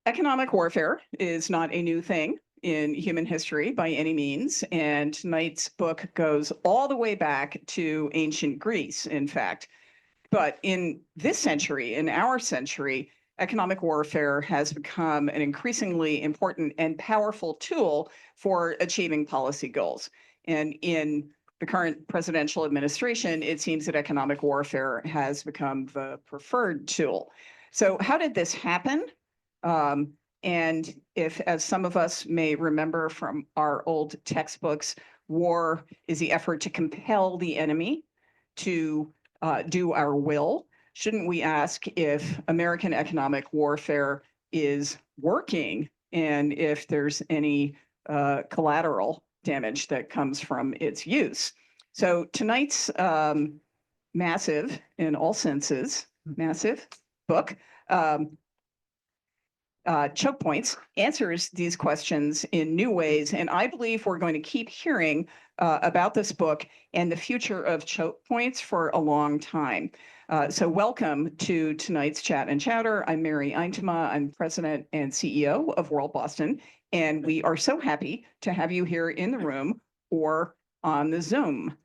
Economic warfare is not a new thing in human history by any means, and tonight's book goes all the way back to ancient Greece, in fact. But in this century, in our century, economic warfare has become an increasingly important and powerful tool for achieving policy goals. And in the current presidential administration, it seems that economic warfare has become the preferred tool. So how did this happen? And if, as some of us may remember from our old textbooks, war is the effort to compel the enemy to do our will, shouldn't we ask if American economic warfare is working and if there's any collateral damage that comes from its use? So tonight's massive, in all senses, massive book, Chokepoints, answers these questions in new ways. And I believe we're going to keep hearing about this book and the future of Chokepoints for a long time. So welcome to tonight's Chat and Chowder. I'm Mary Eintema. I'm President and CEO of World Boston. And we are so happy to have you here in the room or on the Zoom.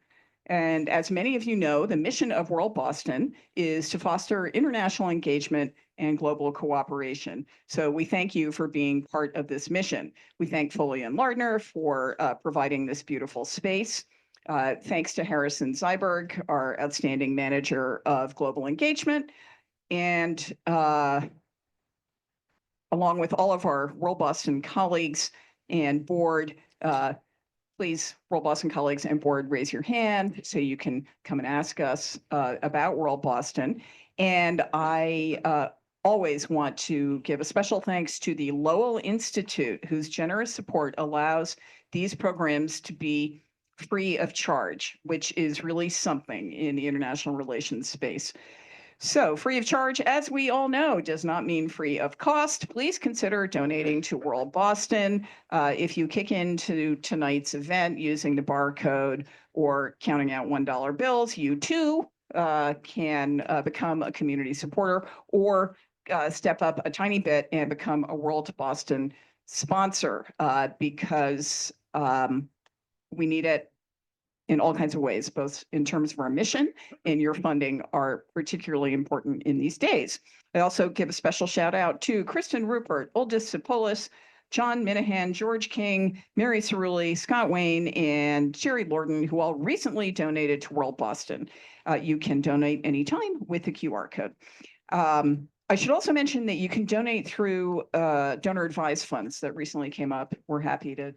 And as many of you know, the mission of World Boston is to foster international engagement and global cooperation. So we thank you for being part of this mission. We thank Foley and Lardner for providing this beautiful space. Thanks to Harrison Zyberg, our outstanding manager of global engagement. And along with all of our World Boston colleagues and board, please, World Boston colleagues and board, raise your hand so you can come and ask us about World Boston. And I always want to give a special thanks to the Lowell Institute, whose generous support allows these programs to be free of charge, which is really something in the international relations space. So free of charge, as we all know, does not mean free of cost. Please consider donating to World Boston. If you kick into tonight's event using the barcode or counting out $1 bills, you too can become a community supporter or step up a tiny bit and become a World Boston sponsor because we need it in all kinds of ways, both in terms of our mission and your funding are particularly important in these days. I also give a special shout out to Kristen Rupert, Oldis Sipolis, John Minahan, George King, Mary Cerulli, Scott Wayne, and Jerry Lorden, who all recently donated to World Boston. You can donate anytime with the QR code. I should also mention that you can donate through donor advised funds that recently came up. We're happy to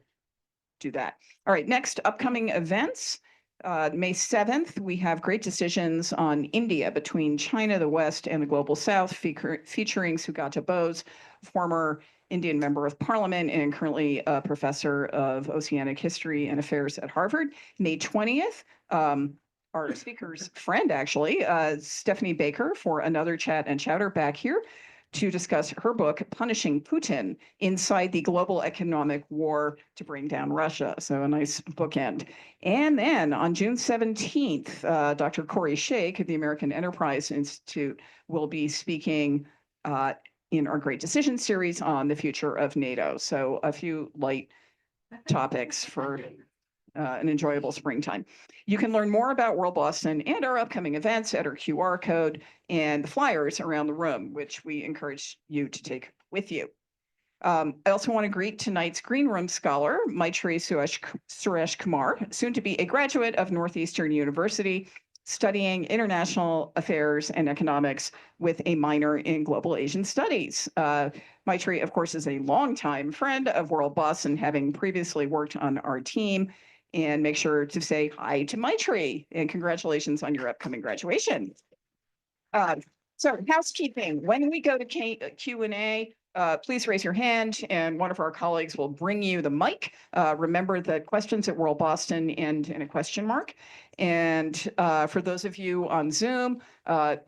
do that. All right, next upcoming events. May 7th, we have great decisions on India between China, the West, and the Global South, featuring Sugata Bose, former Indian member of parliament and currently a professor of oceanic history and affairs at Harvard. May 20th, our speaker's friend, actually, Stephanie Baker, for another Chat and Chowder back here to discuss her book, Punishing Putin, Inside the Global Economic War to Bring Down Russia. So a nice bookend. And then on June 17th, Dr. Corey Shake of the American Enterprise Institute will be speaking in our Great Decision series on the future of NATO. So a few light topics for an enjoyable springtime. You can learn more about World Boston and our upcoming events at our QR code and the flyers around the room, which we encourage you to take with you. I also want to greet tonight's Green Room Scholar, Maitri Suresh Kumar, soon to be a graduate of Northeastern University, studying international affairs and economics with a minor in global Asian studies. Maitri, of course, is a longtime friend of World Boston, having previously worked on our team. And make sure to say hi to Maitri and congratulations on your upcoming graduation. So housekeeping, when we go to Q&A, please raise your hand and one of our colleagues will bring you the mic. Remember that questions at World Boston end in a question mark. And for those of you on Zoom,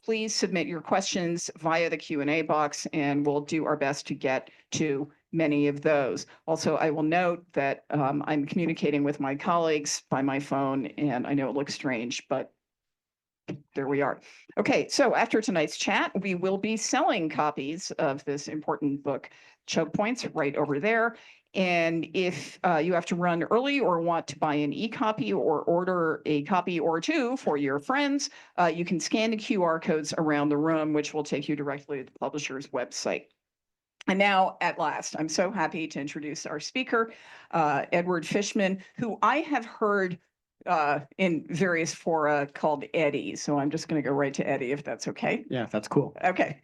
please submit your questions via the Q&A box and we'll do our best to get to many of those. Also, I will note that I'm communicating with my colleagues by my phone and I know it looks strange, but There we are. Okay, so after tonight's chat, we will be selling copies of this important book, Chokepoints, right over there. And if you have to run early or want to buy an e-copy or order a copy or two for your friends, you can scan the QR codes around the room, which will take you directly to the publisher's website. And now, at last, I'm so happy to introduce our speaker, Edward Fishman, who I have heard in various fora called Eddie. So I'm just going to go right to Eddie, if that's okay. Yeah, that's cool. Okay.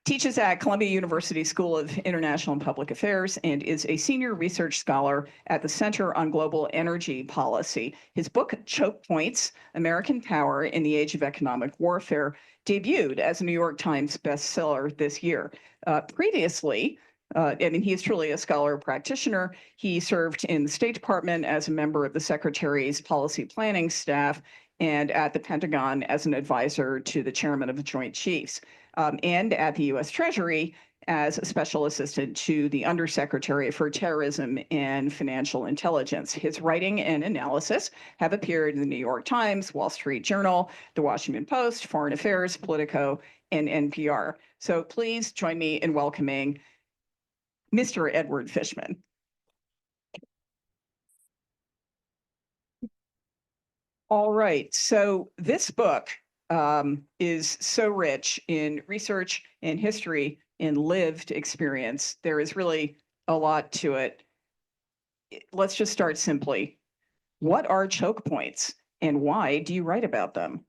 Teaches at Columbia University School of International and Public Affairs and is a senior research scholar at the Center on Global Energy Policy. His book, Chokepoints, American Power in the Age of Economic Warfare, debuted as a New York Times bestseller this year. Previously, he is truly a scholar practitioner. He served in the State Department as a member of the Secretary's policy planning staff and at the Pentagon as an advisor to the chairman of the Joint Chiefs, and at the U.S. Treasury as a special assistant to the Undersecretary for Terrorism and Financial Intelligence. His writing and analysis have appeared in the New York Times, Wall Street Journal, The Washington Post, Foreign Affairs, Politico, and NPR. So please join me in welcoming Mr. Edward Fishman. All right, so this book is so rich in research and history and lived experience. There is really a lot to it. Let's just start simply. What are choke points and why do you write about them?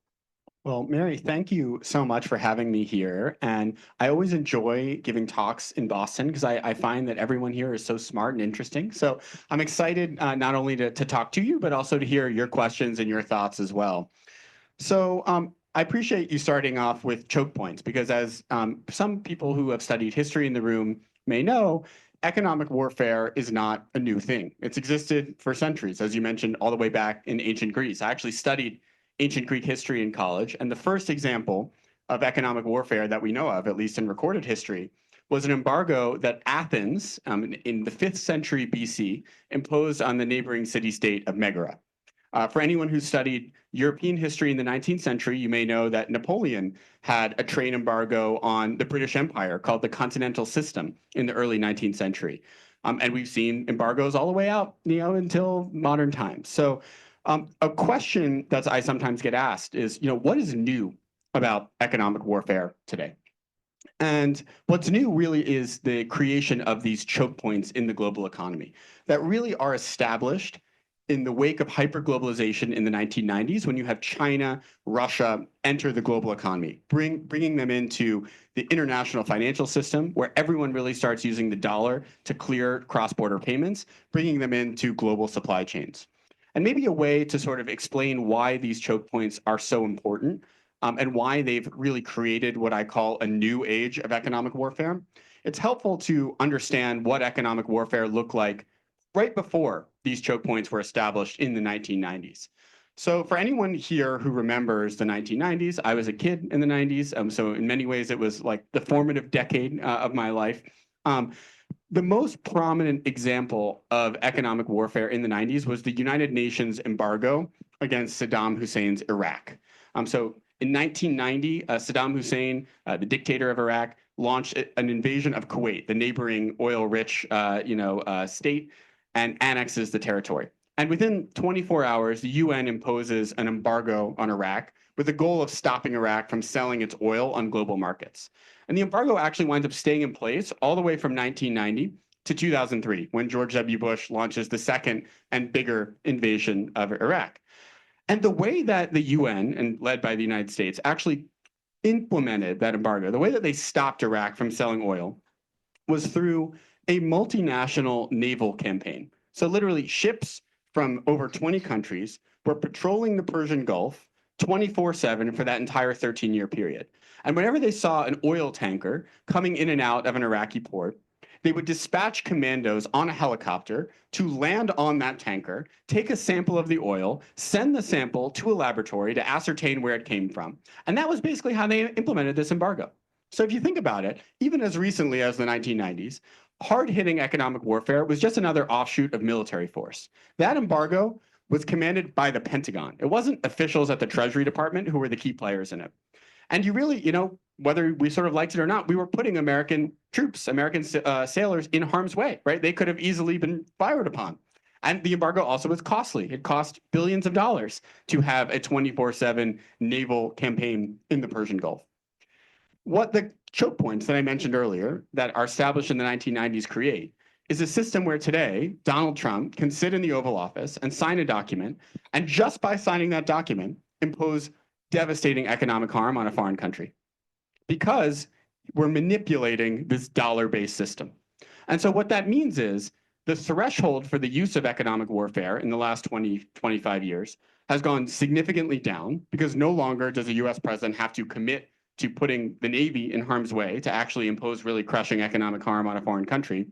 Well, Mary, thank you so much for having me here. And I always enjoy giving talks in Boston because I find that everyone here is so smart and interesting. So I'm excited not only to talk to you, but also to hear your questions and your thoughts as well. So I appreciate you starting off with choke points because as some people who have studied history in the room may know, economic warfare is not a new thing. It's existed for centuries, as you mentioned, all the way back in ancient Greece. I actually studied ancient Greek history in college, and the first example of economic warfare that we know of, at least in recorded history, was an embargo that Athens, in the 5th century BC, imposed on the neighboring city-state of Megara. For anyone who studied European history in the 19th century, you may know that Napoleon had a trade embargo on the British Empire called the Continental System in the early 19th century. And we've seen embargoes all the way out, until modern times. So a question that I sometimes get asked is, what is new about economic warfare today? And what's new really is the creation of these choke points in the global economy that really are established in the wake of hyperglobalization in the 1990s, when you have China, Russia enter the global economy, bringing them into the international financial system, where everyone really starts using the dollar to clear cross-border payments, bringing them into global supply chains. And maybe a way to sort of explain why these choke points are so important and why they've really created what I call a new age of economic warfare. It's helpful to understand what economic warfare looked like right before these choke points were established in the 1990s. So for anyone here who remembers the 1990s, I was a kid in the 90s, so in many ways it was like the formative decade of my life. The most prominent example of economic warfare in the 90s was the United Nations embargo against Saddam Hussein's Iraq. So in 1990, Saddam Hussein, the dictator of Iraq, launched an invasion of Kuwait, the neighboring oil-rich state, and annexes the territory. And within 24 hours, the UN imposes an embargo on Iraq with the goal of stopping Iraq from selling its oil on global markets. And the embargo actually winds up staying in place all the way from 1990 to 2003, when George W. Bush launches the second and bigger invasion of Iraq. And the way that the UN, and led by the United States, actually implemented that embargo, the way that they stopped Iraq from selling oil, was through a multinational naval campaign. So literally ships from over 20 countries were patrolling the Persian Gulf 24/7 for that entire 13-year period. And whenever they saw an oil tanker coming in and out of an Iraqi port, they would dispatch commandos on a helicopter to land on that tanker, take a sample of the oil, send the sample to a laboratory to ascertain where it came from. And that was basically how they implemented this embargo. So if you think about it, even as recently as the 1990s, hard-hitting economic warfare was just another offshoot of military force. That embargo was commanded by the Pentagon. It wasn't officials at the Treasury Department who were the key players in it. And you really, whether we sort of liked it or not, we were putting American troops, American sailors in harm's way, right? They could have easily been fired upon. And the embargo also was costly. It cost billions of dollars to have a 24/7 naval campaign in the Persian Gulf. What the choke points that I mentioned earlier that are established in the 1990s create is a system where today Donald Trump can sit in the Oval Office and sign a document, and just by signing that document, impose devastating economic harm on a foreign country because we're manipulating this dollar-based system. And so what that means is the threshold for the use of economic warfare in the last 20, 25 years has gone significantly down because no longer does a US president have to commit to putting the Navy in harm's way to actually impose really crushing economic harm on a foreign country,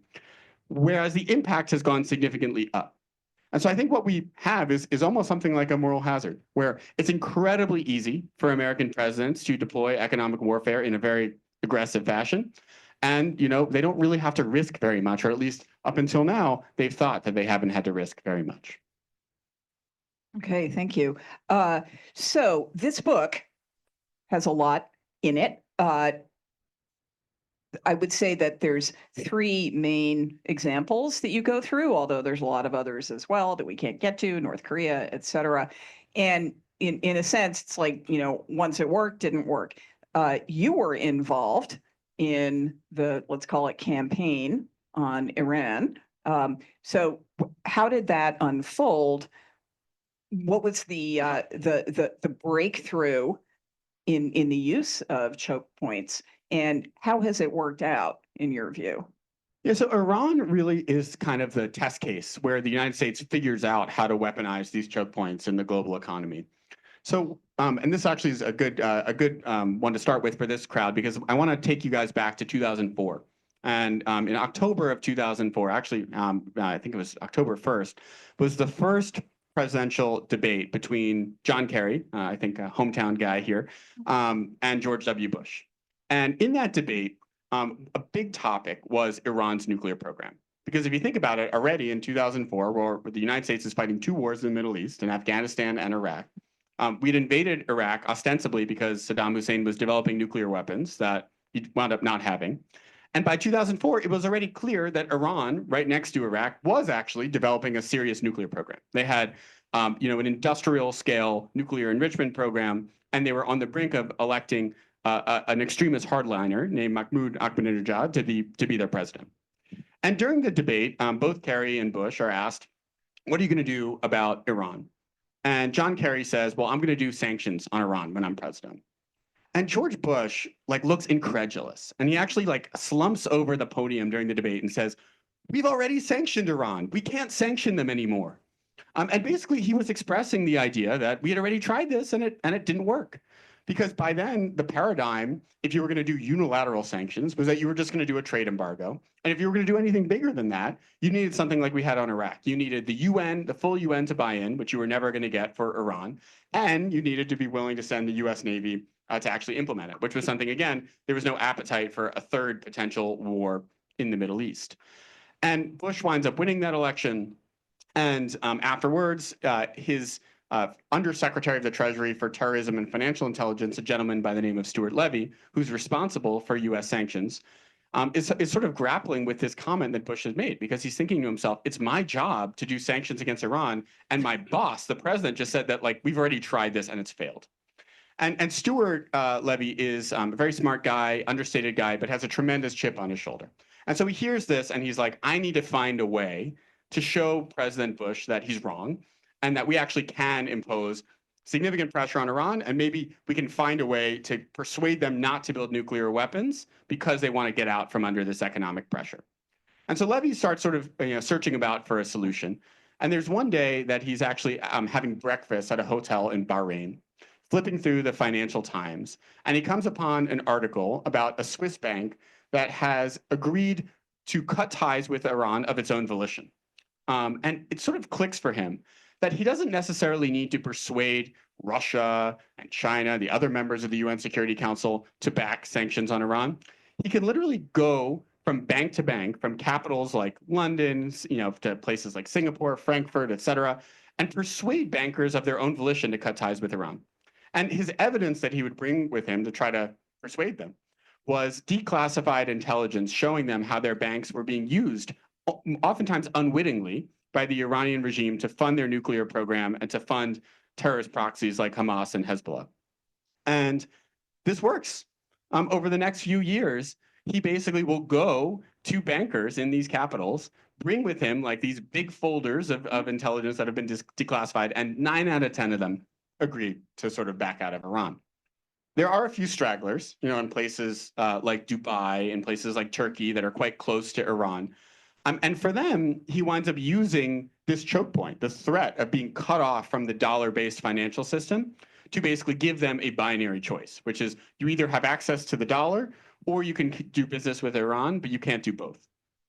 whereas the impact has gone significantly up. And so I think what we have is almost something like a moral hazard, where it's incredibly easy for American presidents to deploy economic warfare in a very aggressive fashion. And they don't really have to risk very much, or at least up until now, they've thought that they haven't had to risk very much. Okay, thank you. So this book has a lot in it. I would say that there's three main examples that you go through, although there's a lot of others as well that we can't get to, North Korea, et cetera. And in a sense, it's like, once it worked, didn't work. You were involved in the, let's call it, campaign on Iran. So how did that unfold? What was the breakthrough in the use of choke points, and how has it worked out in your view? Yeah, so Iran really is kind of the test case where the United States figures out how to weaponize these choke points in the global economy. So, and this actually is a good one to start with for this crowd, because I want to take you guys back to 2004. And in October of 2004, actually, I think it was October 1st, was the first presidential debate between John Kerry, I think a hometown guy here, and George W. Bush. And in that debate, a big topic was Iran's nuclear program. Because if you think about it, already in 2004, where the United States is fighting two wars in the Middle East, in Afghanistan and Iraq, we'd invaded Iraq ostensibly because Saddam Hussein was developing nuclear weapons that he wound up not having. And by 2004, it was already clear that Iran, right next to Iraq, was actually developing a serious nuclear program. They had, an industrial-scale nuclear enrichment program, and they were on the brink of electing an extremist hardliner named Mahmoud Ahmadinejad to be their president. And during the debate, both Kerry and Bush are asked, "What are you going to do about Iran?" And John Kerry says, "Well, I'm going to do sanctions on Iran when I'm president." And George Bush looks incredulous, and he actually slumps over the podium during the debate and says, "We've already sanctioned Iran. We can't sanction them anymore." And basically, he was expressing the idea that we had already tried this and it didn't work, because by then the paradigm, if you were going to do unilateral sanctions, was that you were just going to do a trade embargo, and if you were going to do anything bigger than that, you needed something like we had on Iraq. You needed the UN, the full UN, to buy in, which you were never going to get for Iran, and you needed to be willing to send the U.S. Navy to actually implement it, which was something, again, there was no appetite for a third potential war in the Middle East. And Bush winds up winning that election. And afterwards, his Undersecretary of the Treasury for Terrorism and Financial Intelligence, a gentleman by the name of Stuart Levy, who's responsible for U.S. sanctions, is sort of grappling with this comment that Bush has made, because he's thinking to himself, it's my job to do sanctions against Iran, and my boss, the president, just said that we've already tried this and it's failed. And Stuart Levy is a very smart guy, understated guy, but has a tremendous chip on his shoulder. And so he hears this and he's like, I need to find a way to show President Bush that he's wrong and that we actually can impose significant pressure on Iran, and maybe we can find a way to persuade them not to build nuclear weapons because they want to get out from under this economic pressure. And so Levy starts sort of searching about for a solution. And there's one day that he's actually having breakfast at a hotel in Bahrain, flipping through the Financial Times, and he comes upon an article about a Swiss bank that has agreed to cut ties with Iran of its own volition. And it sort of clicks for him that he doesn't necessarily need to persuade Russia and China, the other members of the UN Security Council, to back sanctions on Iran. He can literally go from bank to bank, from capitals like London, to places like Singapore, Frankfurt, et cetera, and persuade bankers of their own volition to cut ties with Iran. And his evidence that he would bring with him to try to persuade them was declassified intelligence showing them how their banks were being used, oftentimes unwittingly, by the Iranian regime to fund their nuclear program and to fund terrorist proxies like Hamas and Hezbollah. And this works. Over the next few years, he basically will go to bankers in these capitals, bring with him like these big folders of intelligence that have been declassified, and 9 out of 10 of them agree to sort of back out of Iran. There are a few stragglers, in places like Dubai and places like Turkey that are quite close to Iran. And for them, he winds up using this choke point, the threat of being cut off from the dollar-based financial system, to basically give them a binary choice, which is you either have access to the dollar or you can do business with Iran, but you can't do both.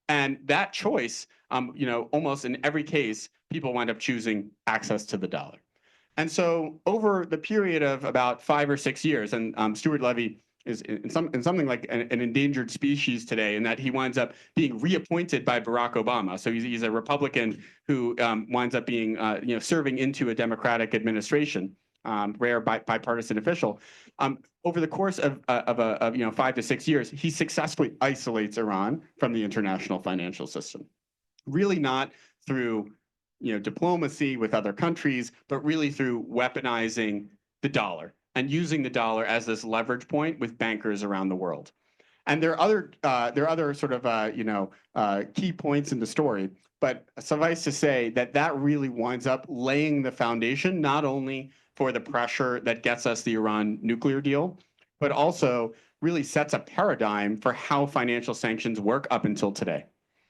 And that choice, almost in every case, people wind up choosing access to the dollar. And so over the period of about 5 or 6 years, and Stuart Levy is in something like an endangered species today, in that he winds up being reappointed by Barack Obama. So he's a Republican who winds up being, serving into a Democratic administration, rare bipartisan official. Over the course of 5 to 6 years, he successfully isolates Iran from the international financial system. Really not through diplomacy with other countries, but really through weaponizing the dollar and using the dollar as this leverage point with bankers around the world. And there are other sort of key points in the story, but suffice to say that really winds up laying the foundation not only for the pressure that gets us the Iran nuclear deal, but also really sets a paradigm for how financial sanctions work up until today.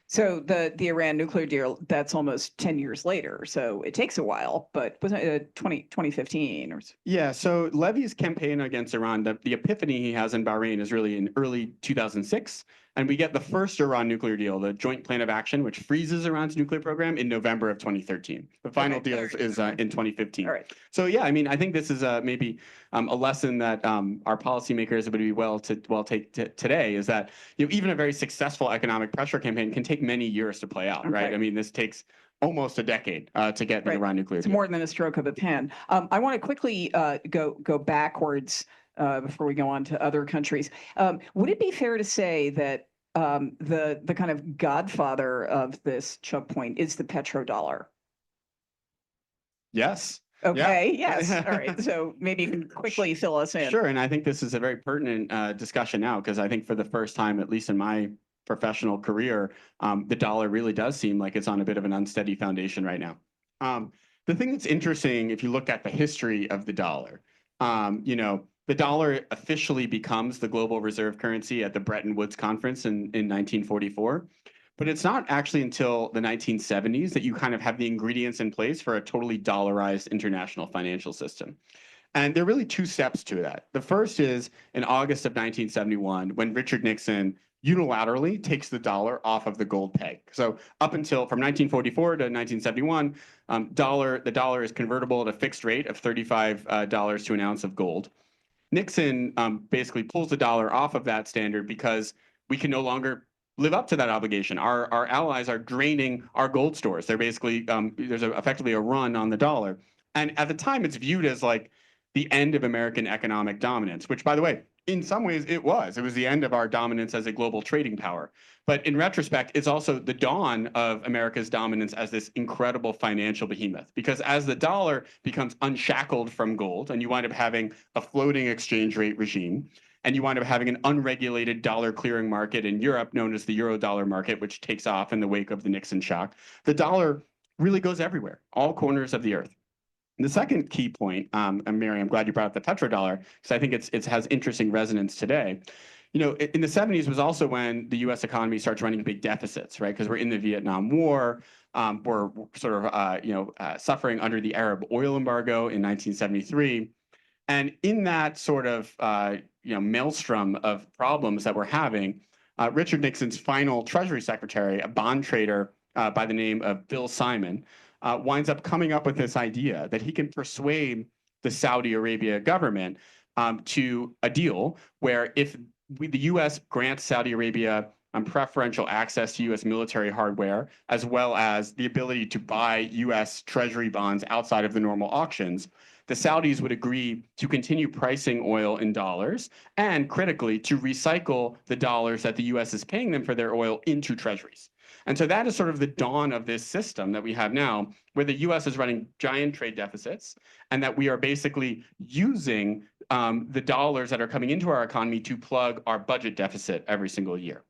So the Iran nuclear deal, that's almost 10 years later. So it takes a while, but wasn't it 2015 or so? Yeah, so Levy's campaign against Iran, the epiphany he has in Bahrain is really in early 2006. And we get the first Iran nuclear deal, the Joint Plan of Action, which freezes Iran's nuclear program, in November of 2013. The final deal is in 2015. All right. So yeah, I mean, I think this is maybe a lesson that our policymakers would be well take today, is that even a very successful economic pressure campaign can take many years to play out, right? I mean, this takes almost a decade to get the Iran nuclear deal. It's more than a stroke of a pen. I want to quickly go backwards before we go on to other countries. Would it be fair to say that the kind of godfather of this choke point is the petrodollar? Yes. Okay. Yeah. Yes. All right. So maybe you can quickly fill us in. Sure. And I think this is a very pertinent discussion now, because I think for the first time, at least in my professional career, the dollar really does seem like it's on a bit of an unsteady foundation right now. The thing that's interesting, if you look at the history of the dollar, the dollar officially becomes the global reserve currency at the Bretton Woods Conference in 1944. But it's not actually until the 1970s that you kind of have the ingredients in place for a totally dollarized international financial system. And there are really 2 steps to that. The first is in August of 1971, when Richard Nixon unilaterally takes the dollar off of the gold peg. So up until from 1944 to 1971, the dollar is convertible at a fixed rate of $35 to an ounce of gold. Nixon basically pulls the dollar off of that standard because we can no longer live up to that obligation. Our allies are draining our gold stores. They're basically, there's effectively a run on the dollar. And at the time, it's viewed as like the end of American economic dominance, which, by the way, in some ways it was. It was the end of our dominance as a global trading power. But in retrospect, it's also the dawn of America's dominance as this incredible financial behemoth. Because as the dollar becomes unshackled from gold, and you wind up having a floating exchange rate regime, and you wind up having an unregulated dollar clearing market in Europe known as the Eurodollar market, which takes off in the wake of the Nixon shock, the dollar really goes everywhere, all corners of the earth. And the second key point, and Mary, I'm glad you brought up the petrodollar, because I think it has interesting resonance today. In the 70s was also when the U.S. economy starts running big deficits, right? Because we're in the Vietnam War, we're sort of suffering under the Arab oil embargo in 1973, and in that sort of maelstrom of problems that we're having, Richard Nixon's final Treasury Secretary, a bond trader by the name of Bill Simon, winds up coming up with this idea that he can persuade the Saudi Arabia government to a deal where if the U.S. grants Saudi Arabia preferential access to U.S. military hardware, as well as the ability to buy U.S. Treasury bonds outside of the normal auctions, the Saudis would agree to continue pricing oil in dollars and, critically, to recycle the dollars that the U.S. is paying them for their oil into treasuries. And so that is sort of the dawn of this system that we have now, where the U.S. is running giant trade deficits, and that we are basically using the dollars that are coming into our economy to plug our budget deficit every single year.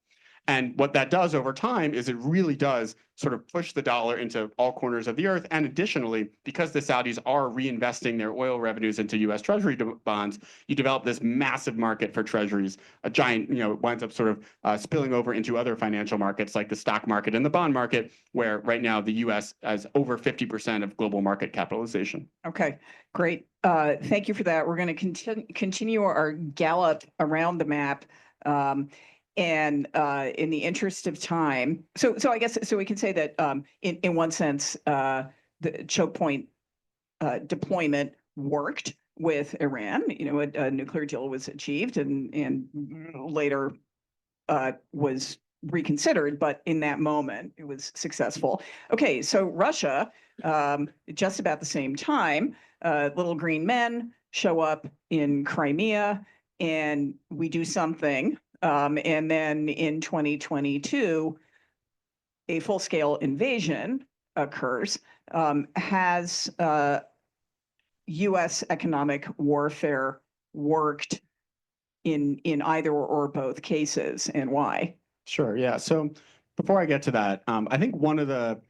And what that does over time is it really does sort of push the dollar into all corners of the earth. And additionally, because the Saudis are reinvesting their oil revenues into U.S. Treasury bonds, you develop this massive market for treasuries, a giant, winds up sort of spilling over into other financial markets like the stock market and the bond market, where right now the U.S. has over 50% of global market capitalization. Okay, great. Thank you for that. We're going to continue our gallop around the map. And in the interest of time, so I guess we can say that in one sense, the choke point deployment worked with Iran. A nuclear deal was achieved and later was reconsidered, but in that moment it was successful. Okay, so Russia, just about the same time, little green men show up in Crimea, and we do something. And then in 2022, a full-scale invasion occurs. Has U.S. economic warfare worked in either or both cases, and why? Sure, yeah. So before I get to that, I think one of the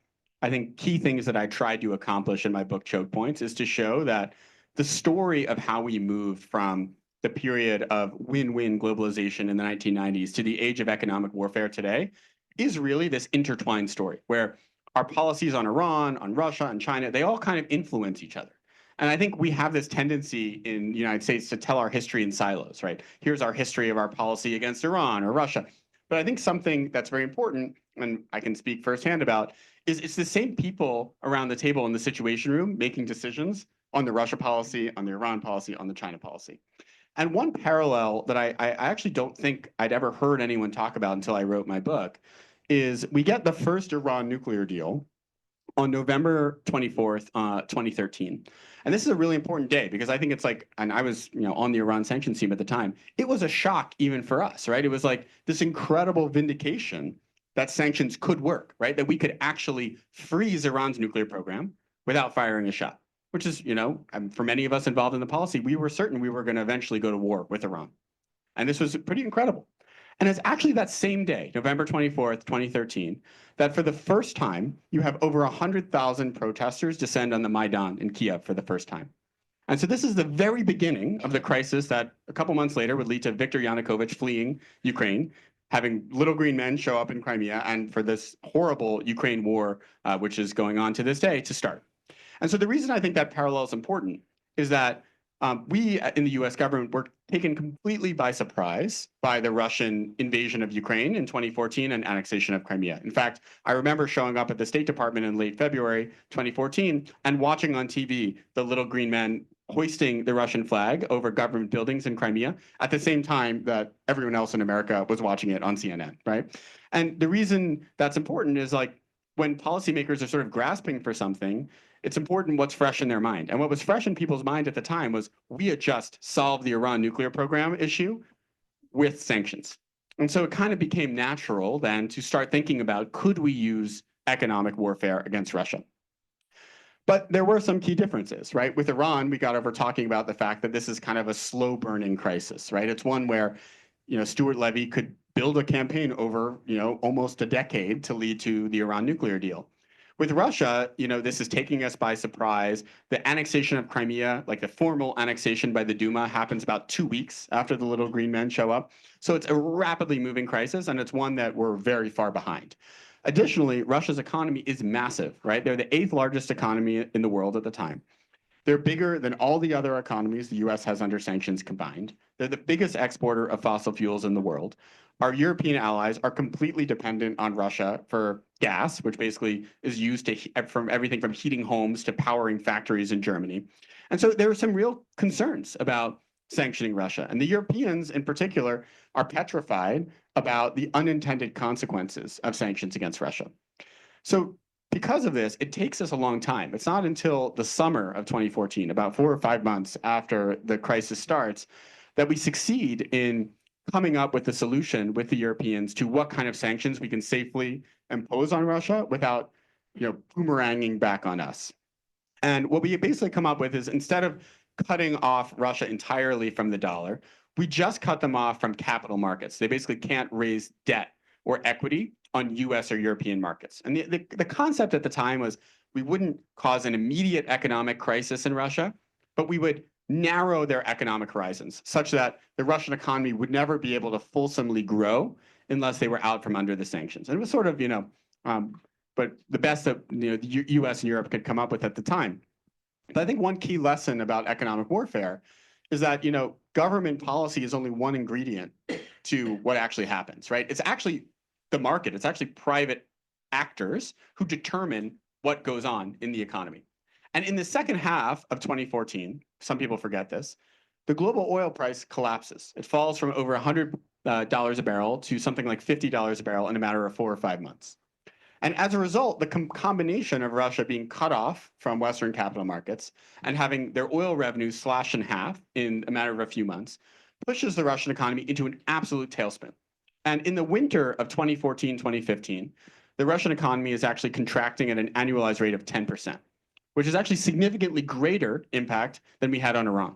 key things that I tried to accomplish in my book, Chokepoints, is to show that the story of how we moved from the period of win-win globalization in the 1990s to the age of economic warfare today is really this intertwined story where our policies on Iran, on Russia, and China, they all kind of influence each other. And I think we have this tendency in the United States to tell our history in silos, right? Here's our history of our policy against Iran or Russia. But I think something that's very important, and I can speak firsthand about, is it's the same people around the table in the Situation Room making decisions on the Russia policy, on the Iran policy, on the China policy. And one parallel that I actually don't think I'd ever heard anyone talk about until I wrote my book is we get the first Iran nuclear deal on November 24th, 2013. And this is a really important day because I think it's like, and I was on the Iran sanctions team at the time, it was a shock even for us, right? It was like this incredible vindication that sanctions could work, right? That we could actually freeze Iran's nuclear program without firing a shot. Which is, for many of us involved in the policy, we were certain we were going to eventually go to war with Iran. And this was pretty incredible. And it's actually that same day, November 24th, 2013, that for the first time, you have over 100,000 protesters descend on the Maidan in Kiev for the first time. And so this is the very beginning of the crisis that a couple months later would lead to Viktor Yanukovych fleeing Ukraine, having little green men show up in Crimea, and for this horrible Ukraine war, which is going on to this day, to start. And so the reason I think that parallel is important is that we in the US government were taken completely by surprise by the Russian invasion of Ukraine in 2014 and annexation of Crimea. In fact, I remember showing up at the State Department in late February 2014 and watching on TV the little green men hoisting the Russian flag over government buildings in Crimea at the same time that everyone else in America was watching it on CNN, right? And the reason that's important is like when policymakers are sort of grasping for something, it's important what's fresh in their mind. And what was fresh in people's mind at the time was we had just solved the Iran nuclear program issue with sanctions. And so it kind of became natural then to start thinking about, could we use economic warfare against Russia? But there were some key differences, right? With Iran, we got over talking about the fact that this is kind of a slow burning crisis, right? It's one where, Stuart Levy could build a campaign over, almost a decade to lead to the Iran nuclear deal. With Russia, this is taking us by surprise. The annexation of Crimea, like the formal annexation by the Duma, happens about 2 weeks after the little green men show up. So it's a rapidly moving crisis, and it's one that we're very far behind. Additionally, Russia's economy is massive, right? They're the 8th largest economy in the world at the time. They're bigger than all the other economies the US has under sanctions combined. They're the biggest exporter of fossil fuels in the world. Our European allies are completely dependent on Russia for gas, which basically is used from everything from heating homes to powering factories in Germany. And so there are some real concerns about sanctioning Russia. And the Europeans in particular are petrified about the unintended consequences of sanctions against Russia. So because of this, it takes us a long time. It's not until the summer of 2014, about 4 or 5 months after the crisis starts, that we succeed in coming up with a solution with the Europeans to what kind of sanctions we can safely impose on Russia without, boomeranging back on us. And what we basically come up with is, instead of cutting off Russia entirely from the dollar, we just cut them off from capital markets. They basically can't raise debt or equity on US or European markets. And the concept at the time was, we wouldn't cause an immediate economic crisis in Russia, but we would narrow their economic horizons such that the Russian economy would never be able to fulsomely grow unless they were out from under the sanctions. And it was sort of, but the best that the US and Europe could come up with at the time. But I think one key lesson about economic warfare is that, government policy is only one ingredient to what actually happens, right? It's actually the market. It's actually private actors who determine what goes on in the economy. And in the second half of 2014, some people forget this, the global oil price collapses. It falls from over $100 a barrel to something like $50 a barrel in a matter of 4 or 5 months. And as a result, the combination of Russia being cut off from Western capital markets and having their oil revenues slashed in half in a matter of a few months pushes the Russian economy into an absolute tailspin. And in the winter of 2014, 2015, the Russian economy is actually contracting at an annualized rate of 10%, which is actually significantly greater impact than we had on Iran.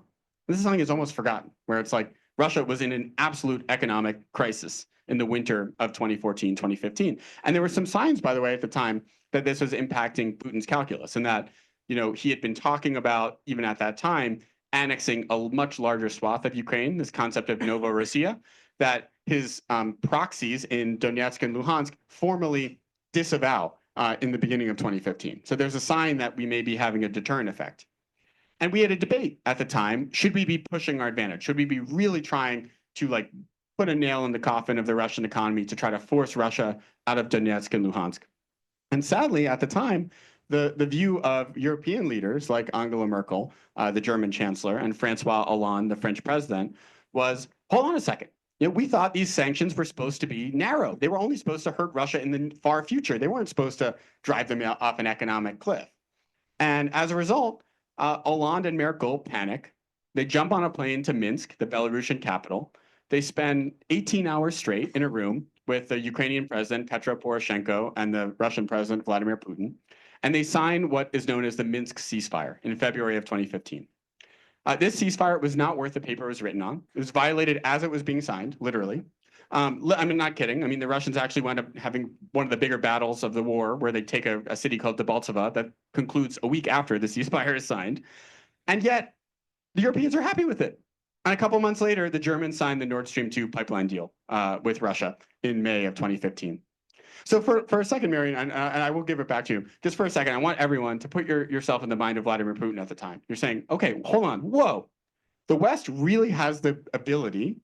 This is something that's almost forgotten, where it's like Russia was in an absolute economic crisis in the winter of 2014, 2015. And there were some signs, by the way, at the time that this was impacting Putin's calculus, and that, he had been talking about, even at that time, annexing a much larger swath of Ukraine, this concept of Novorossiya, that his proxies in Donetsk and Luhansk formally disavow in the beginning of 2015. So there's a sign that we may be having a deterrent effect. And we had a debate at the time, should we be pushing our advantage? Should we be really trying to put a nail in the coffin of the Russian economy to try to force Russia out of Donetsk and Luhansk? And sadly, at the time, the view of European leaders like Angela Merkel, the German chancellor, and Francois Hollande, the French president, was, hold on a second. We thought these sanctions were supposed to be narrow. They were only supposed to hurt Russia in the far future. They weren't supposed to drive them off an economic cliff. And as a result, Hollande and Merkel panic. They jump on a plane to Minsk, the Belarusian capital. They spend 18 hours straight in a room with the Ukrainian president, Petro Poroshenko, and the Russian president, Vladimir Putin. And they sign what is known as the Minsk ceasefire in February of 2015. This ceasefire was not worth the paper it was written on. It was violated as it was being signed, literally. I'm not kidding. I mean, the Russians actually wound up having one of the bigger battles of the war, where they take a city called Debaltseve that concludes a week after the ceasefire is signed. And yet, the Europeans are happy with it. And a couple months later, the Germans signed the Nord Stream 2 pipeline deal with Russia in May of 2015. So for a second, Marion, and I will give it back to you, just for a second, I want everyone to put yourself in the mind of Vladimir Putin at the time. You're saying, okay, hold on, whoa. The West really has the ability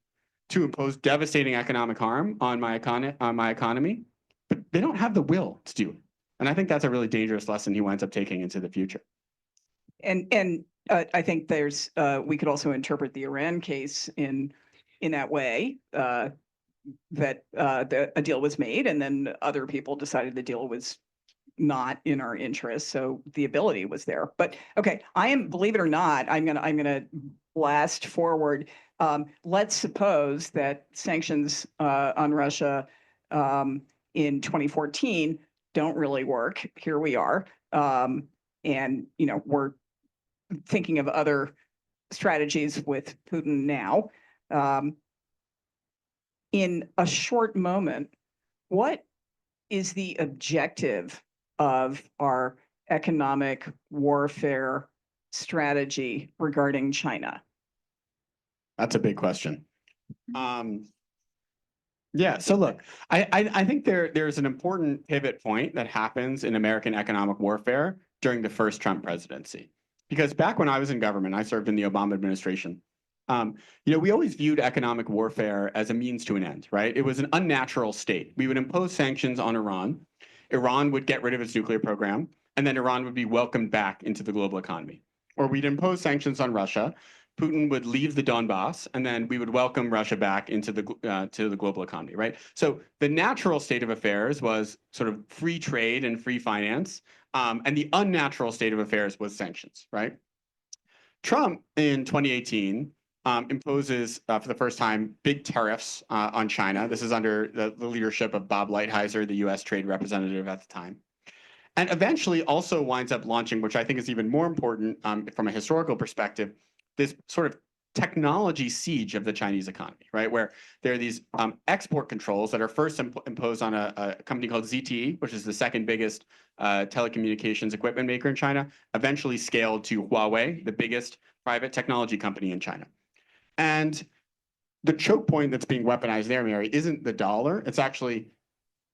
to impose devastating economic harm on my economy, but they don't have the will to do it. And I think that's a really dangerous lesson he winds up taking into the future. And I think there's we could also interpret the Iran case in that way, that a deal was made, and then other people decided the deal was not in our interest. So the ability was there. But okay, believe it or not, I'm gonna blast forward. Let's suppose that sanctions on Russia in 2014 don't really work. Here we are, and we're thinking of other strategies with Putin now. In a short moment, what is the objective of our economic warfare strategy regarding China? That's a big question. Yeah, so look, I think there's an important pivot point that happens in American economic warfare during the first Trump presidency. Because back when I was in government, I served in the Obama administration. We always viewed economic warfare as a means to an end, right? It was an unnatural state. We would impose sanctions on Iran. Iran would get rid of its nuclear program, and then Iran would be welcomed back into the global economy. Or we'd impose sanctions on Russia. Putin would leave the Donbass, and then we would welcome Russia back into the to the global economy, right? So the natural state of affairs was sort of free trade and free finance, and the unnatural state of affairs was sanctions, right? Trump in 2018 imposes, for the first time, big tariffs on China. This is under the leadership of Bob Lighthizer, the U.S. trade representative at the time. And eventually also winds up launching, which I think is even more important from a historical perspective, this sort of technology siege of the Chinese economy, right? Where there are these export controls that are first imposed on a company called ZTE, which is the second biggest telecommunications equipment maker in China, eventually scaled to Huawei, the biggest private technology company in China. And the choke point that's being weaponized there, Mary, isn't the dollar. It's actually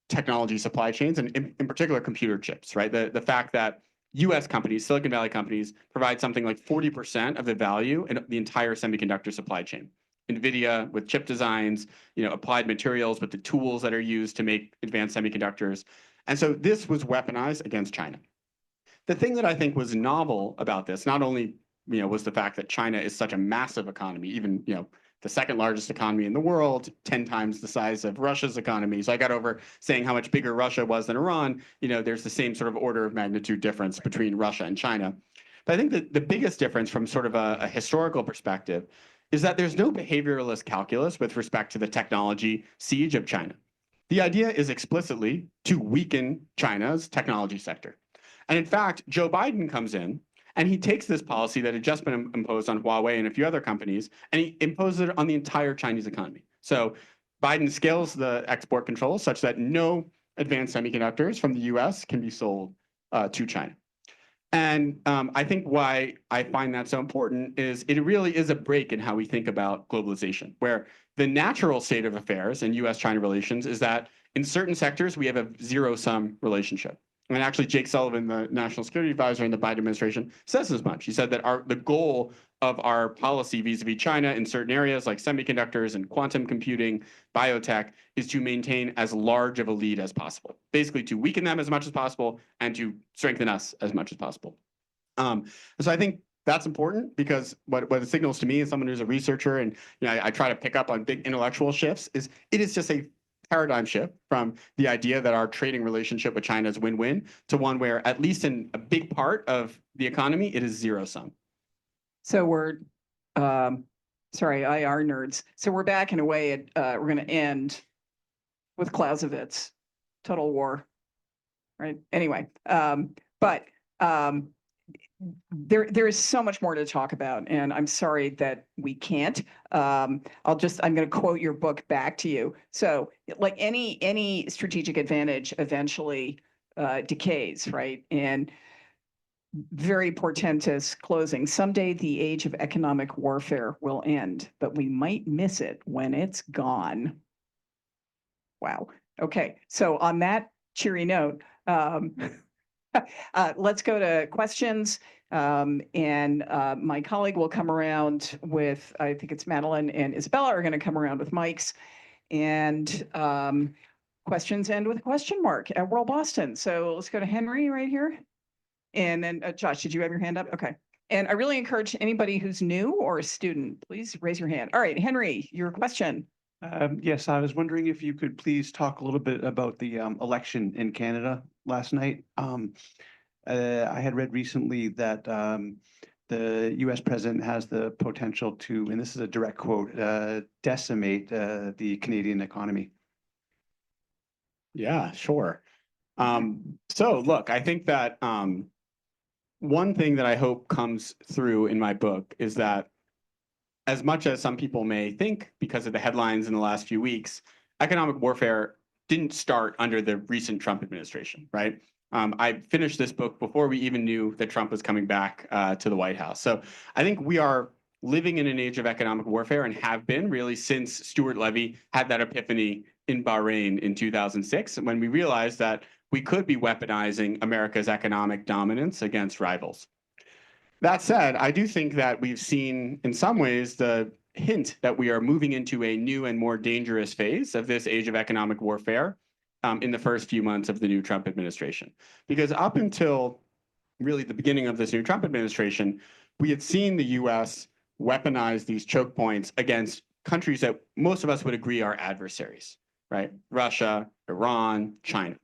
technology supply chains, and in particular, computer chips, right? The fact that US companies, Silicon Valley companies, provide something like 40% of the value in the entire semiconductor supply chain. NVIDIA with chip designs, Applied Materials with the tools that are used to make advanced semiconductors. And so this was weaponized against China. The thing that I think was novel about this, not only was the fact that China is such a massive economy, even the second largest economy in the world, 10 times the size of Russia's economy. So I got over saying how much bigger Russia was than Iran. There's the same sort of order of magnitude difference between Russia and China. But I think that the biggest difference from sort of a historical perspective is that there's no behavioralist calculus with respect to the technology siege of China. The idea is explicitly to weaken China's technology sector. And in fact, Joe Biden comes in and he takes this policy that had just been imposed on Huawei and a few other companies, and he imposes it on the entire Chinese economy. So Biden scales the export controls such that no advanced semiconductors from the US can be sold to China. And I think why I find that so important is it really is a break in how we think about globalization, where the natural state of affairs in US-China relations is that in certain sectors, we have a zero-sum relationship. And actually, Jake Sullivan, the national security advisor in the Biden administration, says as much. He said that the goal of our policy vis-a-vis China in certain areas like semiconductors and quantum computing, biotech, is to maintain as large of a lead as possible, basically to weaken them as much as possible and to strengthen us as much as possible. So I think that's important because what it signals to me as someone who's a researcher and I try to pick up on big intellectual shifts is it is just a paradigm shift from the idea that our trading relationship with China is win-win to one where, at least in a big part of the economy, it is zero-sum. So we're, sorry, IR nerds. So we're back in a way, we're going to end with Clausewitz, total war, right? Anyway, but there is so much more to talk about, and I'm sorry that we can't. I'm going to quote your book back to you. So like any strategic advantage eventually decays, right? And very portentous closing. Someday the age of economic warfare will end, but we might miss it when it's gone. Wow. Okay. So on that cheery note, let's go to questions. And my colleague will come around with, I think it's Madeline and Isabella are going to come around with mics. And questions end with a question mark at World Boston. So let's go to Henry right here. And then Josh, did you have your hand up? Okay. And I really encourage anybody who's new or a student, please raise your hand. All right, Henry, your question. Yes, I was wondering if you could please talk a little bit about the election in Canada last night. I had read recently that the U.S. president has the potential to, and this is a direct quote, decimate the Canadian economy. Yeah, sure. So look, I think that one thing that I hope comes through in my book is that as much as some people may think, because of the headlines in the last few weeks, economic warfare didn't start under the recent Trump administration, right? I finished this book before we even knew that Trump was coming back to the White House. So I think we are living in an age of economic warfare and have been really since Stuart Levy had that epiphany in Bahrain in 2006, when we realized that we could be weaponizing America's economic dominance against rivals. That said, I do think that we've seen, in some ways, the hint that we are moving into a new and more dangerous phase of this age of economic warfare in the first few months of the new Trump administration. Because up until really the beginning of this new Trump administration, we had seen the U.S. weaponize these choke points against countries that most of us would agree are adversaries, right? Russia, Iran, China.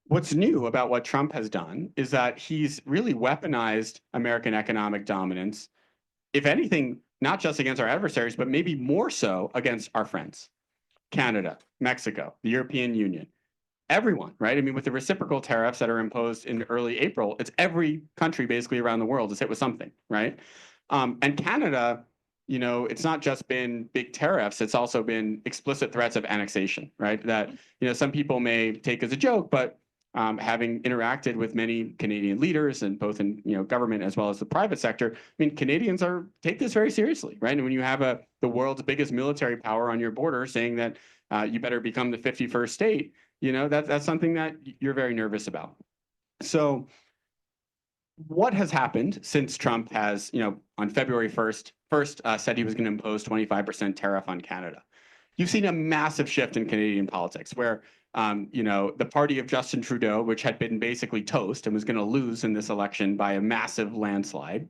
What's new about what Trump has done is that he's really weaponized American economic dominance, if anything, not just against our adversaries, but maybe more so against our friends, Canada, Mexico, the European Union, everyone, right? I mean, with the reciprocal tariffs that are imposed in early April, it's every country basically around the world is hit with something, right? And Canada, you know, it's not just been big tariffs, it's also been explicit threats of annexation, right? That, you know, some people may take as a joke, but having interacted with many Canadian leaders and both in, you know, government as well as the private sector, I mean, Canadians take this very seriously, right? And when you have the world's biggest military power on your border saying that you better become the 51st state, you know, that's something that you're very nervous about. So what has happened since Trump has, you know, on February 1st, said he was going to impose 25% tariff on Canada? You've seen a massive shift in Canadian politics where, you know, the party of Justin Trudeau, which had been basically toast and was going to lose in this election by a massive landslide,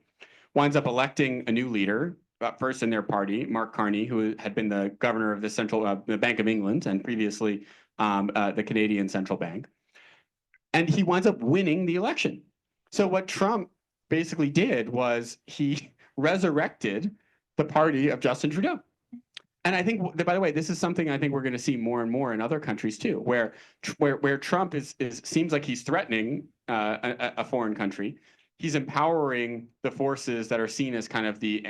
winds up electing a new leader, first in their party, Mark Carney, who had been the governor of the Bank of England and previously the Canadian Central Bank. And he winds up winning the election. So what Trump basically did was he resurrected the party of Justin Trudeau. And I think, by the way, this is something I think we're going to see more and more in other countries too, where Trump seems like he's threatening a foreign country. He's empowering the forces that are seen as kind of the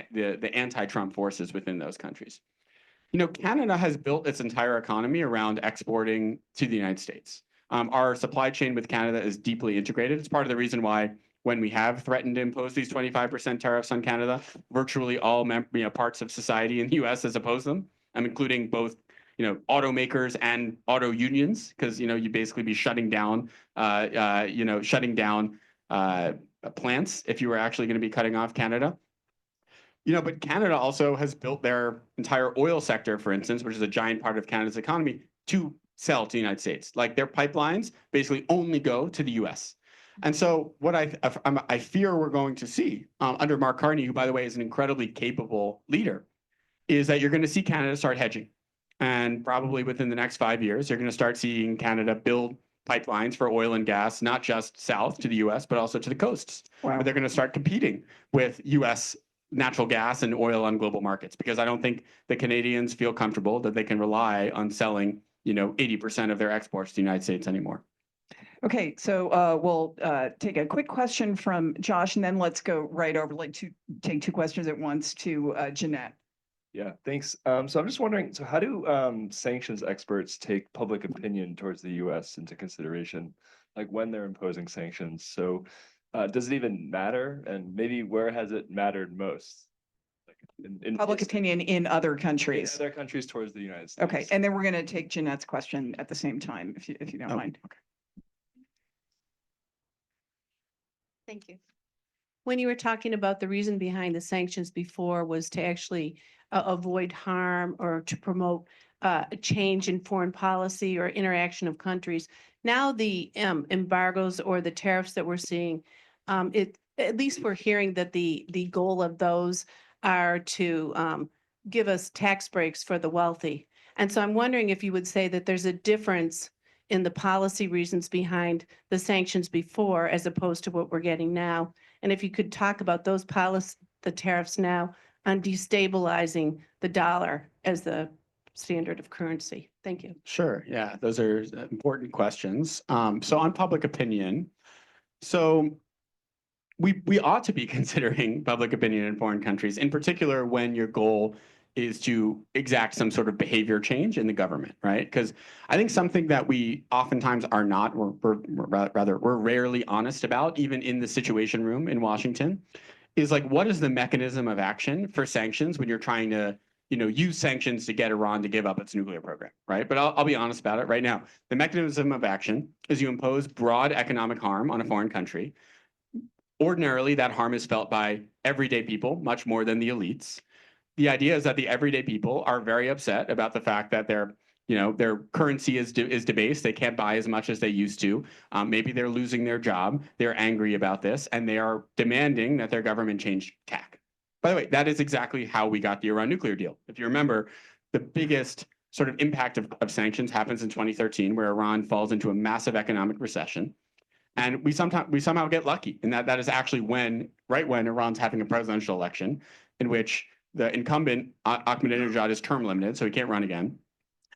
anti-Trump forces within those countries. You know, Canada has built its entire economy around exporting to the United States. Our supply chain with Canada is deeply integrated. It's part of the reason why when we have threatened to impose these 25% tariffs on Canada, virtually all parts of society in the U.S. has opposed them. I'm including both, you know, automakers and auto unions, because, you know, you basically be shutting down plants if you were actually going to be cutting off Canada. You know, but Canada also has built their entire oil sector, for instance, which is a giant part of Canada's economy, to sell to the United States. Like their pipelines basically only go to the U.S. And so what I fear we're going to see under Mark Carney, who, by the way, is an incredibly capable leader, is that you're going to see Canada start hedging. And probably within the next 5 years, you're going to start seeing Canada build pipelines for oil and gas, not just south to the U.S., but also to the coasts. Wow. But they're going to start competing with U.S. natural gas and oil on global markets, because I don't think the Canadians feel comfortable that they can rely on selling, you know, 80% of their exports to the United States anymore. Okay, so we'll take a quick question from Josh, and then let's go right over, take two questions at once to Jeanette. Yeah, thanks. So I'm just wondering, so how do sanctions experts take public opinion towards the U.S. into consideration, like when they're imposing sanctions? So does it even matter? And maybe where has it mattered most? Like in Public opinion in other countries. In other countries towards the United States. Okay, and then we're going to take Jeanette's question at the same time, if you don't mind. Okay. Thank you. When you were talking about the reason behind the sanctions before was to actually avoid harm or to promote a change in foreign policy or interaction of countries. Now the embargoes or the tariffs that we're seeing, at least we're hearing that the goal of those are to give us tax breaks for the wealthy. And so I'm wondering if you would say that there's a difference in the policy reasons behind the sanctions before as opposed to what we're getting now. And if you could talk about those the tariffs now on destabilizing the dollar as the standard of currency. Thank you. Sure. Yeah, those are important questions. So on public opinion, so we ought to be considering public opinion in foreign countries, in particular when your goal is to exact some sort of behavior change in the government, right? Because I think something that we oftentimes are not, we're rarely honest about, even in the Situation Room in Washington, is like, what is the mechanism of action for sanctions when you're trying to, you know, use sanctions to get Iran to give up its nuclear program, right? But I'll be honest about it right now. The mechanism of action is you impose broad economic harm on a foreign country. Ordinarily, that harm is felt by everyday people much more than the elites. The idea is that the everyday people are very upset about the fact that their currency is debased. They can't buy as much as they used to. Maybe they're losing their job. They're angry about this, and they are demanding that their government change tack. By the way, that is exactly how we got the Iran nuclear deal. If you remember, the biggest sort of impact of sanctions happens in 2013, where Iran falls into a massive economic recession. And we somehow get lucky, and that is actually right when Iran's having a presidential election in which the incumbent Ahmadinejad is term limited, so he can't run again.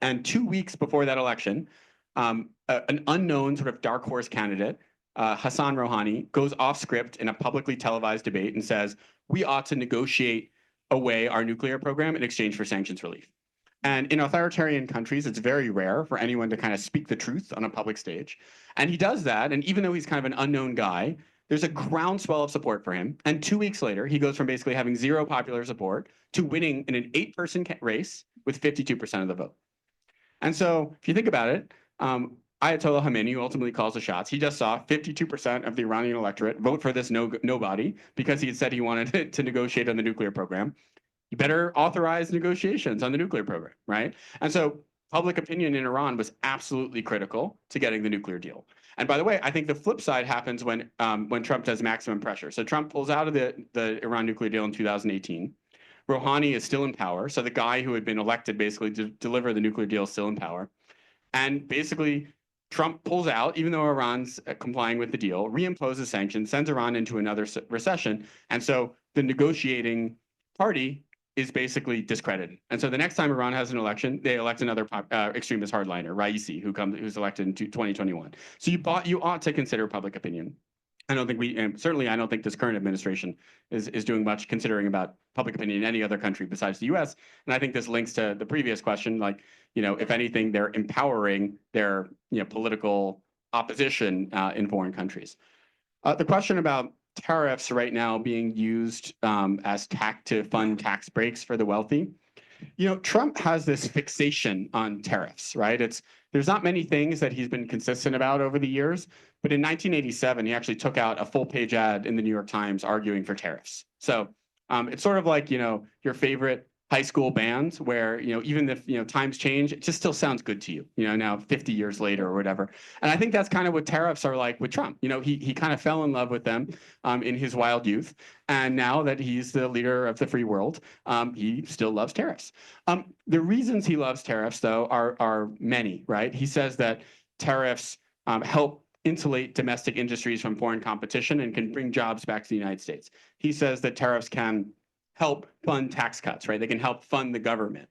And 2 weeks before that election, an unknown sort of dark horse candidate, Hassan Rouhani, goes off script in a publicly televised debate and says, we ought to negotiate away our nuclear program in exchange for sanctions relief. And in authoritarian countries, it's very rare for anyone to kind of speak the truth on a public stage. And he does that. And even though he's kind of an unknown guy, there's a groundswell of support for him. And 2 weeks later, he goes from basically having zero popular support to winning in an 8-person race with 52% of the vote. And so if you think about it, Ayatollah Khamenei, who ultimately calls the shots, he just saw 52% of the Iranian electorate vote for this nobody because he had said he wanted to negotiate on the nuclear program. You better authorize negotiations on the nuclear program, right? And so public opinion in Iran was absolutely critical to getting the nuclear deal. And by the way, I think the flip side happens when Trump does maximum pressure. So Trump pulls out of the Iran nuclear deal in 2018. Rouhani is still in power. So the guy who had been elected basically to deliver the nuclear deal is still in power. And basically, Trump pulls out, even though Iran's complying with the deal, reimposes sanctions, sends Iran into another recession. And so the negotiating party is basically discredited. And so the next time Iran has an election, they elect another extremist hardliner, Raisi, who's elected in 2021. So you ought to consider public opinion. I don't think certainly I don't think this current administration is doing much considering about public opinion in any other country besides the US. And I think this links to the previous question, like, if anything, they're empowering their, political opposition in foreign countries. The question about tariffs right now being used as to fund tax breaks for the wealthy. Trump has this fixation on tariffs, right? There's not many things that he's been consistent about over the years, but in 1987, he actually took out a full-page ad in the New York Times arguing for tariffs. So it's sort of like, your favorite high school bands where, even if, times change, it just still sounds good to you, now 50 years later or whatever. And I think that's kind of what tariffs are like with Trump. He kind of fell in love with them in his wild youth. And now that he's the leader of the free world, he still loves tariffs. The reasons he loves tariffs, though, are many, right? He says that tariffs help insulate domestic industries from foreign competition and can bring jobs back to the United States. He says that tariffs can help fund tax cuts, right? They can help fund the government.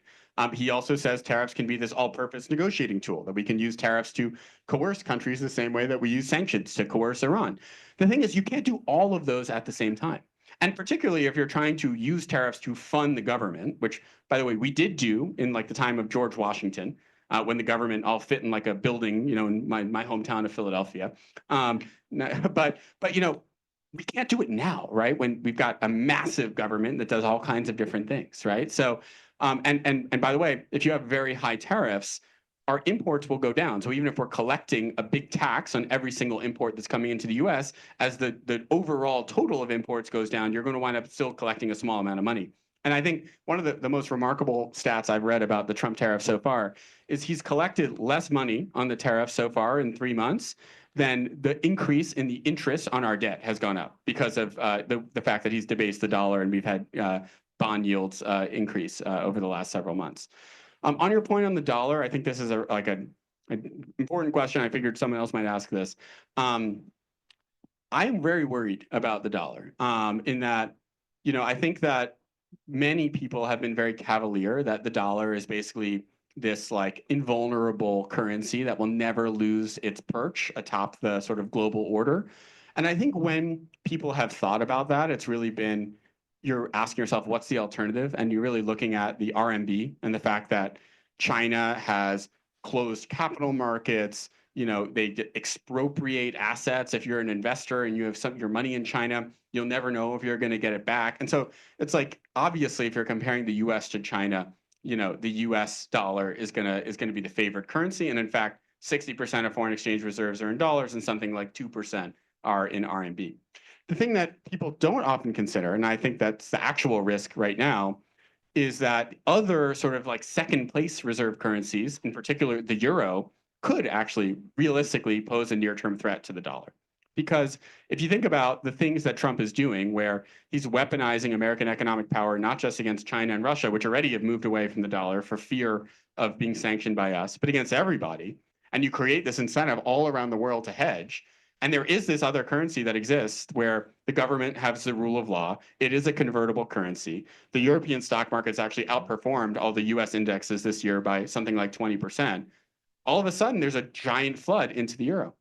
He also says tariffs can be this all-purpose negotiating tool, that we can use tariffs to coerce countries the same way that we use sanctions to coerce Iran. The thing is, you can't do all of those at the same time. And particularly if you're trying to use tariffs to fund the government, which, by the way, we did do in like the time of George Washington, when the government all fit in like a building, in my hometown of Philadelphia. But we can't do it now, right? When we've got a massive government that does all kinds of different things, right? So, and by the way, if you have very high tariffs, our imports will go down. So even if we're collecting a big tax on every single import that's coming into the US, as the overall total of imports goes down, you're going to wind up still collecting a small amount of money. And I think one of the most remarkable stats I've read about the Trump tariff so far is he's collected less money on the tariff so far in 3 months than the increase in the interest on our debt has gone up because of the fact that he's debased the dollar and we've had bond yields increase over the last several months. On your point on the dollar, I think this is an important question. I figured someone else might ask this. I am very worried about the dollar in that, I think that many people have been very cavalier that the dollar is basically this like invulnerable currency that will never lose its perch atop the sort of global order. And I think when people have thought about that, it's really been, you're asking yourself, what's the alternative? And you're really looking at the RMB and the fact that China has closed capital markets, they expropriate assets. If you're an investor and you have your money in China, you'll never know if you're going to get it back. And so it's like, obviously, if you're comparing the US to China, the US dollar is going to be the favored currency. And in fact, 60% of foreign exchange reserves are in dollars and something like 2% are in RMB. The thing that people don't often consider, and I think that's the actual risk right now, is that other sort of like second place reserve currencies, in particular the euro, could actually realistically pose a near-term threat to the dollar. Because if you think about the things that Trump is doing, where he's weaponizing American economic power, not just against China and Russia, which already have moved away from the dollar for fear of being sanctioned by us, but against everybody, and you create this incentive all around the world to hedge. And there is this other currency that exists where the government has the rule of law. It is a convertible currency. The European stock market's actually outperformed all the US indexes this year by something like 20%. All of a sudden, there's a giant flood into the euro.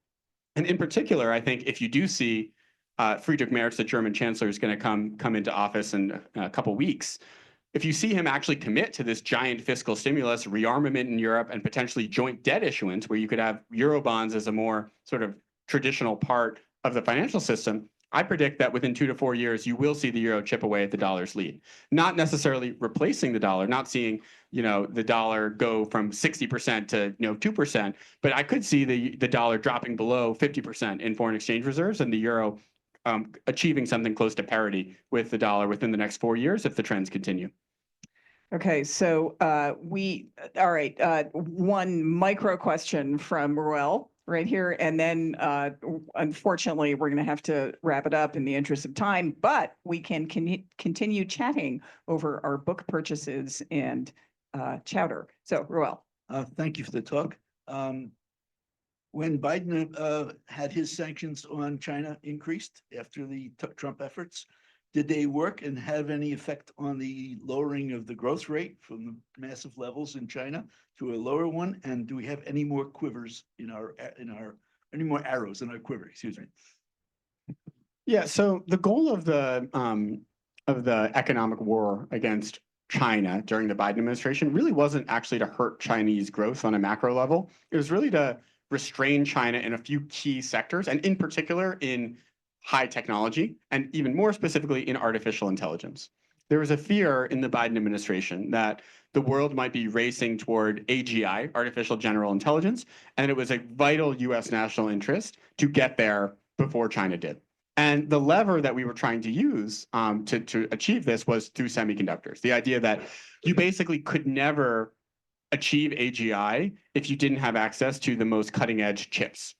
And in particular, I think if you do see Friedrich Merz, the German chancellor, is going to come into office in a couple weeks, if you see him actually commit to this giant fiscal stimulus, rearmament in Europe, and potentially joint debt issuance, where you could have euro bonds as a more sort of traditional part of the financial system, I predict that within 2 to 4 years, you will see the euro chip away at the dollar's lead. Not necessarily replacing the dollar, not seeing the dollar go from 60% to 2%, but I could see the dollar dropping below 50% in foreign exchange reserves and the euro achieving something close to parity with the dollar within the next 4 years if the trends continue. Okay, so all right, one micro question from Ruel right here, and then unfortunately, we're going to have to wrap it up in the interest of time, but we can continue chatting over our book purchases and chowder. So, Ruel. Thank you for the talk. When Biden had his sanctions on China increased after the Trump efforts, did they work and have any effect on the lowering of the growth rate from the massive levels in China to a lower one? And do we have any more quivers any more arrows in our quiver? Excuse me. Yeah. So the goal of the economic war against China during the Biden administration really wasn't actually to hurt Chinese growth on a macro level. It was really to restrain China in a few key sectors, and in particular in high technology, and even more specifically in artificial intelligence. There was a fear in the Biden administration that the world might be racing toward AGI, artificial general intelligence, and it was a vital US national interest to get there before China did. And the lever that we were trying to use to achieve this was through semiconductors. The idea that you basically could never achieve AGI if you didn't have access to the most cutting edge chips.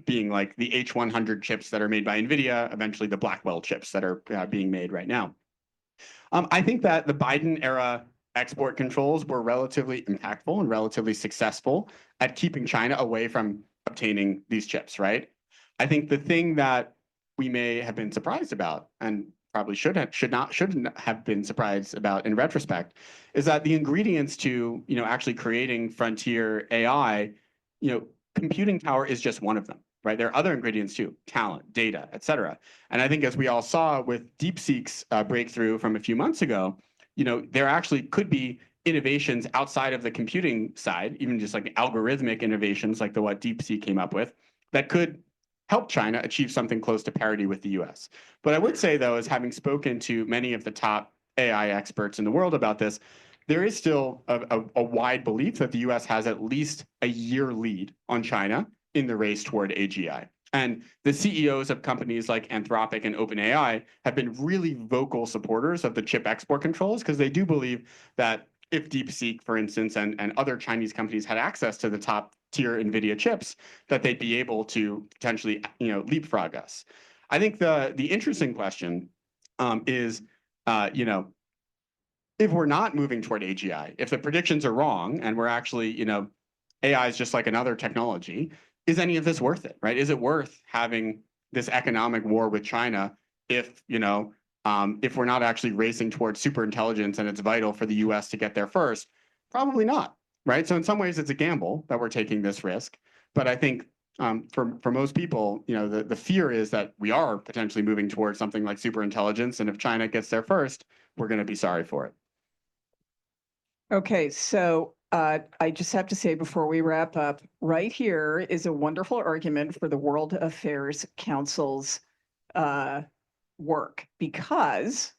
Being like the H100 chips that are made by NVIDIA, eventually the Blackwell chips that are being made right now. I think that the Biden era export controls were relatively impactful and relatively successful at keeping China away from obtaining these chips, right? I think the thing that we may have been surprised about, and probably shouldn't have been surprised about in retrospect, is that the ingredients to actually creating frontier AI, computing power is just one of them, right? There are other ingredients too: talent, data, et cetera. And I think as we all saw with DeepSeek's breakthrough from a few months ago, there actually could be innovations outside of the computing side, even just like algorithmic innovations like what DeepSeek came up with, that could help China achieve something close to parity with the US. But I would say, though, as having spoken to many of the top AI experts in the world about this, there is still a wide belief that the US has at least a year lead on China in the race toward AGI. And the CEOs of companies like Anthropic and OpenAI have been really vocal supporters of the chip export controls, because they do believe that if DeepSeek, for instance, and other Chinese companies had access to the top tier NVIDIA chips, that they'd be able to potentially leapfrog us. I think the interesting question is, if we're not moving toward AGI, if the predictions are wrong and we're actually, AI is just like another technology, is any of this worth it, right? Is it worth having this economic war with China if we're not actually racing towards super intelligence and it's vital for the US to get there first? Probably not, right? So in some ways it's a gamble that we're taking this risk. But I think for most people, the fear is that we are potentially moving towards something like super intelligence. And if China gets there first, we're going to be sorry for it. Okay, so I just have to say before we wrap up, right here is a wonderful argument for the World Affairs Council's work, because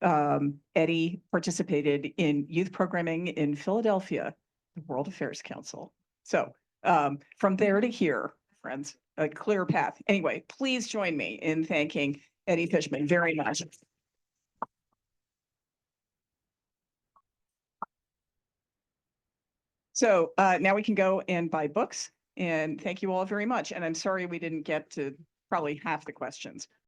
Eddie participated in youth programming in Philadelphia, the World Affairs Council. So from there to here, friends, a clear path. Anyway, please join me in thanking Eddie Fishman very much. So now we can go and buy books, and thank you all very much. And I'm sorry we didn't get to probably half the questions.